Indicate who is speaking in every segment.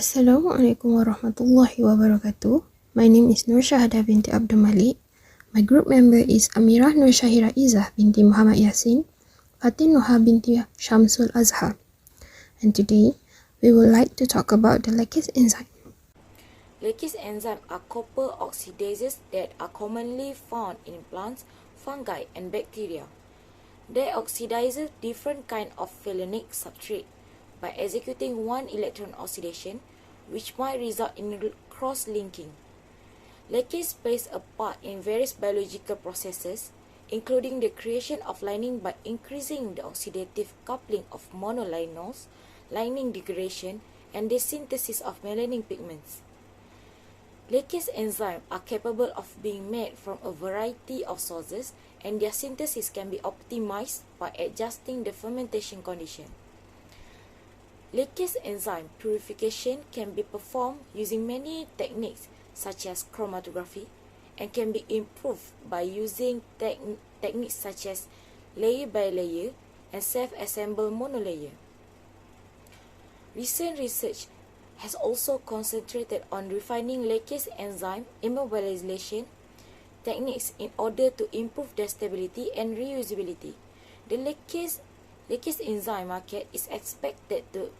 Speaker 1: Assalamualaikum warahmatullahi wabarakatuh. My name is Nur Shahada binti Abdul Malik. My group member is Amirah Nur Shahira Izzah binti Muhammad Yasin, Fatin Nuha binti Shamsul Azhar. And today, we would like to talk about the Laccase enzyme.
Speaker 2: Laccase enzymes are copper oxidases that are commonly found in plants, fungi, and bacteria. They oxidize different kinds of phenolic substrate by executing one electron oxidation, which might result in cross-linking. Laccase plays a part in various biological processes, including the creation of lining by increasing the oxidative coupling of monolinols, lining degradation, and the synthesis of melanin pigments. Laccase enzymes are capable of being made from a variety of sources, and their synthesis can be optimized by adjusting the fermentation condition. Laccase enzyme purification can be performed using many techniques such as chromatography, and can be improved by using techniques such as layer by layer and self-assembled monolayer. Recent research has also concentrated on refining laccase enzyme immobilization techniques in order to improve their stability and reusability. The laccase enzyme market is expected to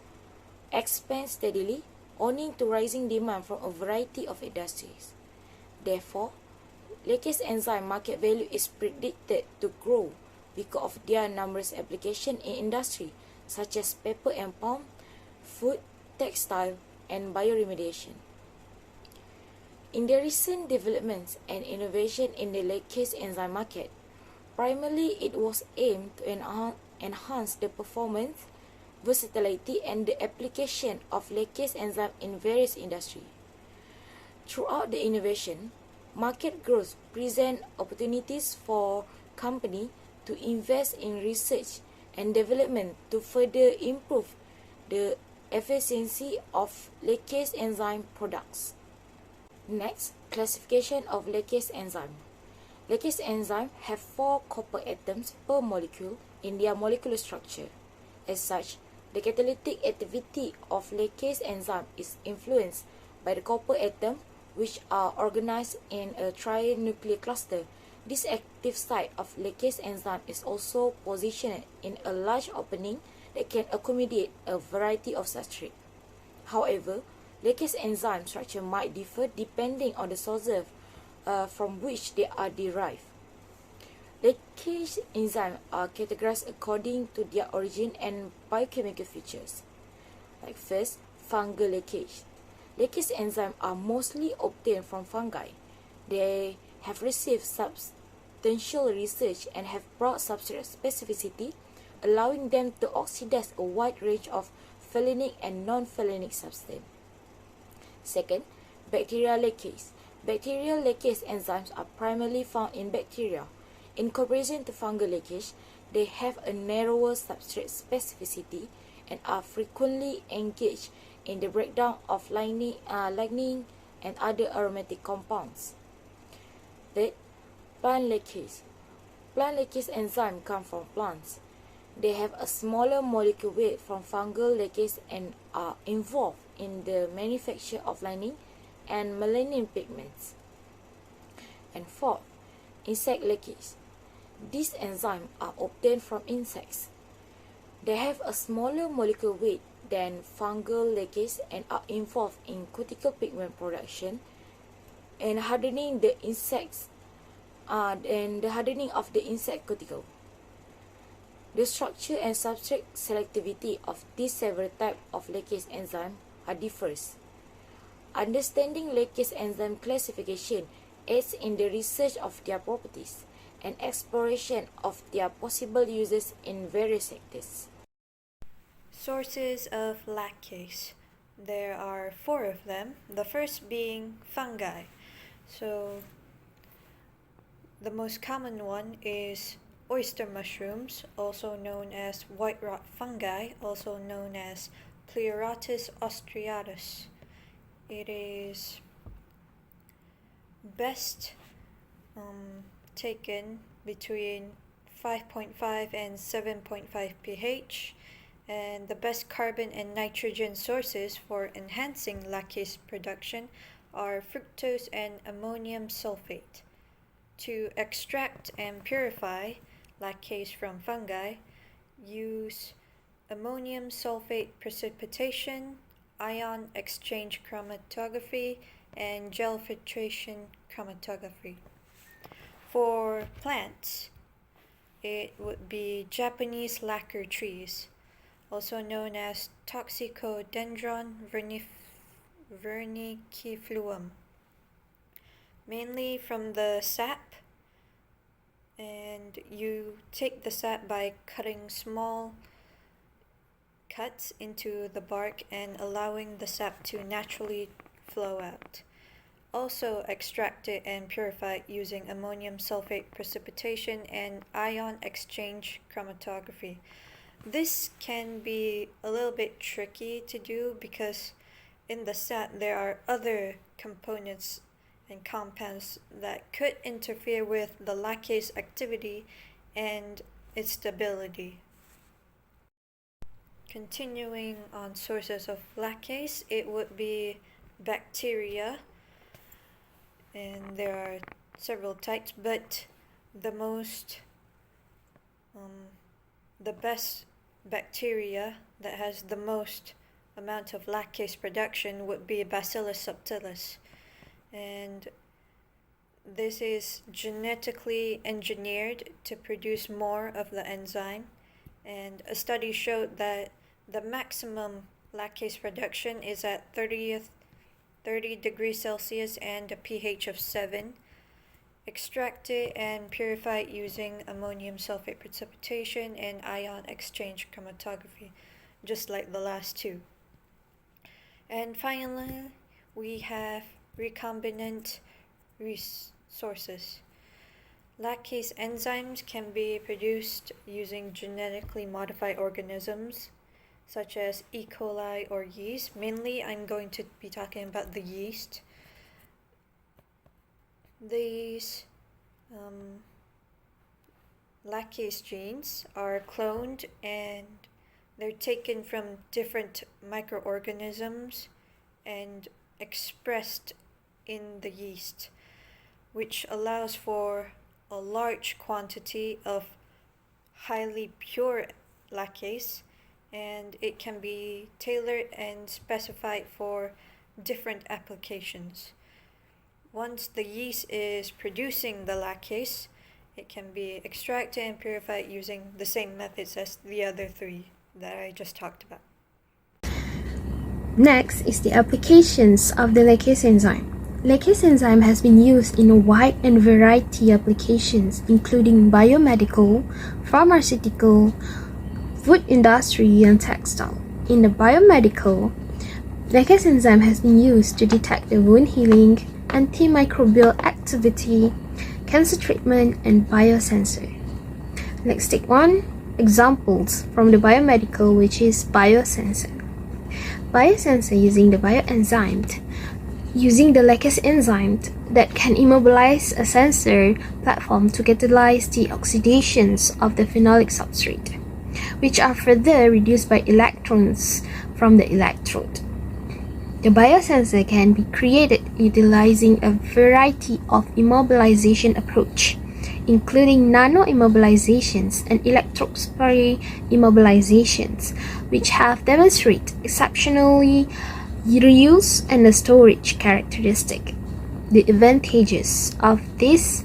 Speaker 2: expand steadily, owing to rising demand from a variety of industries. Therefore, laccase enzyme market value is predicted to grow because of their numerous applications in industry such as paper and pulp, food, textile, and bioremediation. In the recent developments and innovation in the laccase enzyme market, primarily it was aimed to enhance the performance, versatility, and the application of laccase enzyme in various industries. Throughout the innovation, market growth presents opportunities for companies to invest in research and development to further improve the efficiency of laccase enzyme products. Next, classification of laccase enzyme. Laccase enzymes have 4 copper atoms per molecule in their molecular structure. As such, the catalytic activity of laccase enzyme is influenced by the copper atom, which are organized in a trinuclear cluster. This active site of laccase enzyme is also positioned in a large opening that can accommodate a variety of substrate. However, laccase enzyme structure might differ depending on the sources from which they are derived. Laccase enzymes are categorized according to their origin and biochemical features. Like first, fungal laccase. Laccase enzymes are mostly obtained from fungi. They have received substantial research and have broad substrate specificity, allowing them to oxidize a wide range of phenolic and non-phenolic substances. Second, bacterial laccase. Bacterial laccase enzymes are primarily found in bacteria. In comparison to fungal laccase, they have a narrower substrate specificity and are frequently engaged in the breakdown of lignin and other aromatic compounds. Third, plant laccase. Plant laccase enzymes come from plants. They have a smaller molecular weight from fungal laccase and are involved in the manufacture of lining and melanin pigments. And fourth, insect laccase. These enzymes are obtained from insects. They have a smaller molecular weight than fungal laccase and are involved in cuticle pigment production and hardening of the insect cuticle. The structure and substrate selectivity of these several types of laccase enzyme are differs. Understanding laccase enzyme classification aids in the research of their properties and exploration of their possible uses in various sectors.
Speaker 3: Sources of laccase. There are 4 of them, the first being fungi. So the most common one is oyster mushrooms, also known as white rot fungi, also known as Pleurotus austriatus. It is best taken between 5.5 and 7.5 pH, and the best carbon and nitrogen sources for enhancing lacase production are fructose and ammonium sulfate. To extract and purify lacase from fungi, use ammonium sulfate precipitation, ion exchange chromatography, and gel filtration chromatography. For plants, it would be Japanese lacquer trees, also known as Toxicodendron vernicifluum, mainly from the sap, and you take the sap by cutting small cuts into the bark and allowing the sap to naturally flow out. Also extract it and purify it using ammonium sulfate precipitation and ion exchange chromatography. This can be a little bit tricky to do because in the sap there are other components and compounds that could interfere with the lacase activity and its stability. Continuing on sources of lacase, it would be bacteria, and there are several types, but the best bacteria that has the most amount of lacase production would be Bacillus subtilis, and this is genetically engineered to produce more of the enzyme, and a study showed that the maximum lacase production is at 30 degrees Celsius and a pH of 7. Extract it and purify it using ammonium sulfate precipitation and ion exchange chromatography, just like the last two. And finally, we have recombinant resources. Lacase enzymes can be produced using genetically modified organisms such as E. coli or yeast. Mainly, I'm going to be talking about the yeast. These lacase genes are cloned and they're taken from different microorganisms and expressed in the yeast, which allows for a large quantity of highly pure lacase, and it can be tailored and specified for different applications. Once the yeast is producing the lacase, it can be extracted and purified using the same methods as the other three that I just talked about.
Speaker 1: Next is the applications of the lacase enzyme. Laccase enzyme has been used in a wide and variety applications, including biomedical, pharmaceutical, food industry, and textile. In the biomedical, laccase enzyme has been used to detect the wound healing, antimicrobial activity, cancer treatment, and biosensor. Let's take one examples from the biomedical, which is biosensor. Biosensor using the bioenzyme using the lacase enzyme that can immobilize a sensor platform to catalyze the oxidations of the phenolic substrate, which are further reduced by electrons from the electrode. The biosensor can be created utilizing a variety of immobilization approach, including nano-immobilizations and electrospray immobilizations, which have demonstrated exceptionally reuse and the storage characteristic. The advantages of this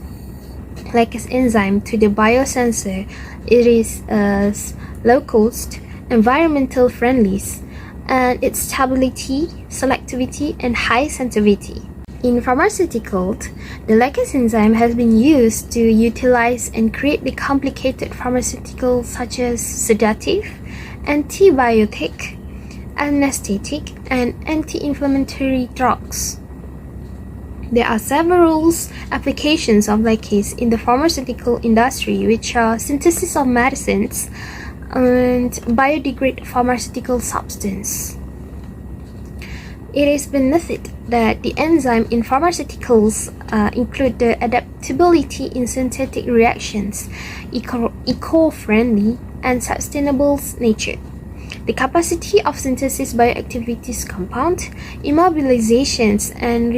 Speaker 1: lacase enzyme to the biosensor, it is low cost, environmental friendly, and its stability, selectivity, and high sensitivity. In pharmaceuticals, the lacase enzyme has been used to utilize and create the complicated pharmaceuticals such as sedative, antibiotic, anesthetic, and anti-inflammatory drugs. There are several applications of lacase in the pharmaceutical industry, which are synthesis of medicines and biodegradable pharmaceutical substance. It is benefit that the enzyme in pharmaceuticals include the adaptability in synthetic reactions, eco-friendly, and sustainable nature. the capacity of synthesis bioactivities compound, immobilizations, and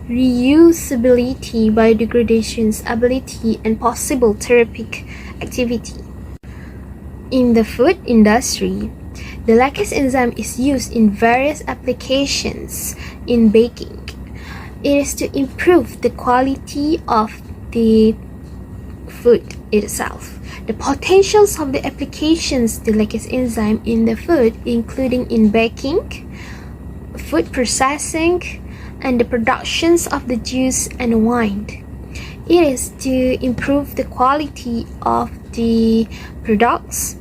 Speaker 1: reusability, biodegradation's ability, and possible therapeutic activity. In the food industry, the Laccase enzyme is used in various applications in baking. It is to improve the quality of the food itself. The potentials of the applications the Laccase enzyme in the food, including in baking, food processing, and the productions of the juice and wine. It is to improve the quality of the products.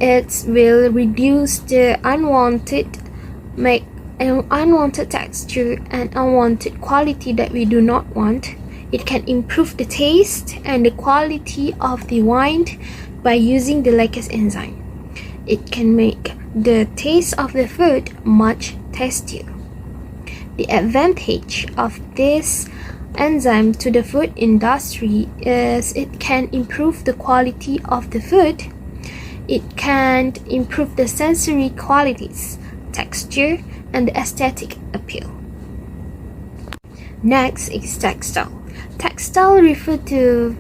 Speaker 1: It will reduce the unwanted texture and unwanted quality that we do not want. It can improve the taste and the quality of the wine by using the Laccase enzyme. It can make the taste of the food much tastier. The advantage of this enzyme to the food industry is it can improve the quality of the food. It can improve the sensory qualities, texture, and the aesthetic appeal. Next is textile. Textile refers to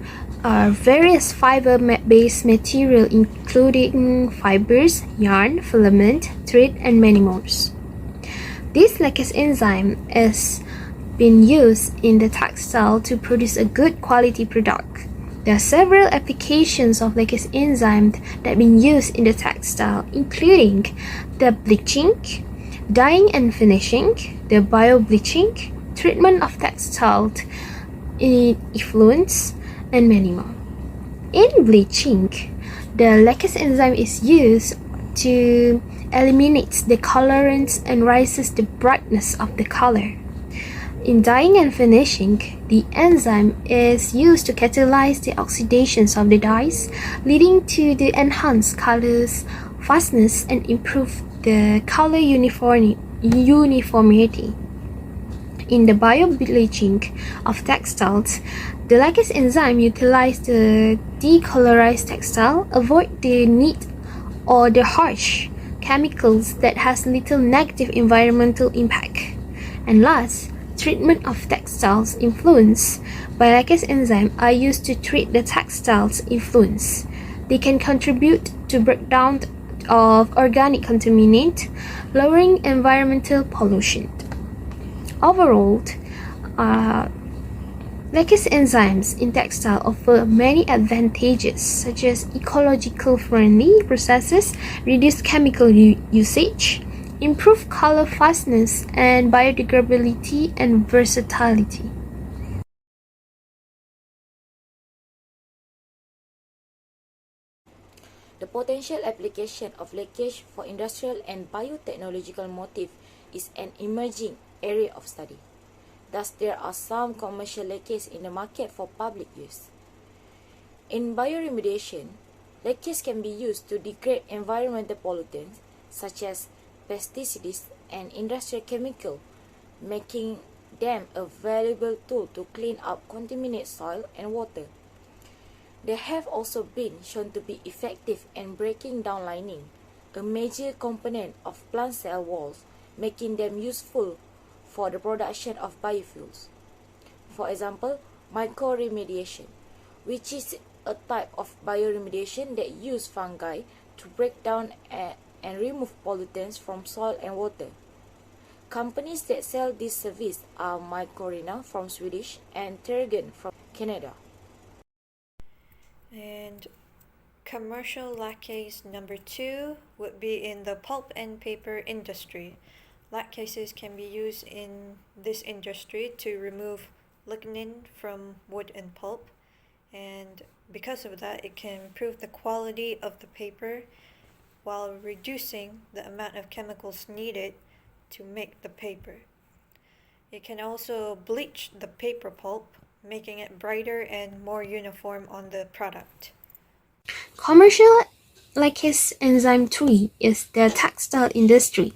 Speaker 1: various fiber-based material including fibers, yarn, filament, thread, and many more. This Laccase enzyme is being used in the textile to produce a good quality product. There are several applications of Laccase enzyme that have been used in the textile, including the bleaching, dyeing and finishing, the bio-bleaching, treatment of textile effluents, and many more. In bleaching, the Laccase enzyme is used to eliminate the colorants and raises the brightness of the color. In dyeing and finishing, the enzyme is used to catalyze the oxidations of the dyes, leading to the enhanced colors, fastness, and improve the color uniformity. In the bio-bleaching of textiles, the Laccase enzyme utilizes the decolorized textile, avoid the neat or the harsh chemicals that has little negative environmental impact. And last, treatment of textiles influence by Laccase enzyme are used to treat the textiles influence. They can contribute to breakdown of organic contaminant, lowering environmental pollution. Overall, Laccase enzymes in textile offer many advantages such as ecological friendly processes, reduced chemical usage, improved color fastness, and biodegradability and versatility.
Speaker 2: The potential application of Laccase for industrial and biotechnological motif is an emerging area of study. Thus, there are some commercial Laccase in the market for public use. In bioremediation, Laccase can be used to degrade environmental pollutants such as pesticides and industrial chemicals, making them a valuable tool to clean up contaminated soil and water. They have also been shown to be effective in breaking down lining, a major component of plant cell walls, making them useful for the production of biofuels. For example, mycoremediation, which is a type of bioremediation that uses fungi to break down and remove pollutants from soil and water. Companies that sell this service are Mycorrhiza from Swedish and Terragen from Canada.
Speaker 3: And commercial Laccase number 2 would be in the pulp and paper industry. Laccases can be used in this industry to remove lignin from wood and pulp, and because of that it can improve the quality of the paper while reducing the amount of chemicals needed to make the paper. It can also bleach the paper pulp, making it brighter and more uniform on the product.
Speaker 1: Commercial Laccase enzyme 3 is the textile industry.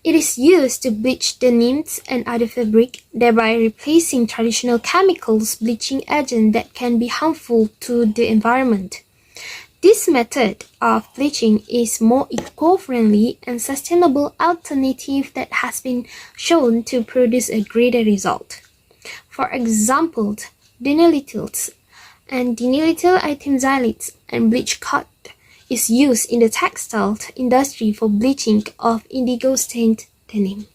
Speaker 1: It is used to bleach the nymphs and other fabric, thereby replacing traditional chemicals bleaching agents that can be harmful to the environment. This method of bleaching is more eco-friendly and sustainable alternative that has been shown to produce a greater result. For example, denylethals and dinylethyl ethenxylates and bleach cut is used in the textile industry for bleaching of indigo-stained denim.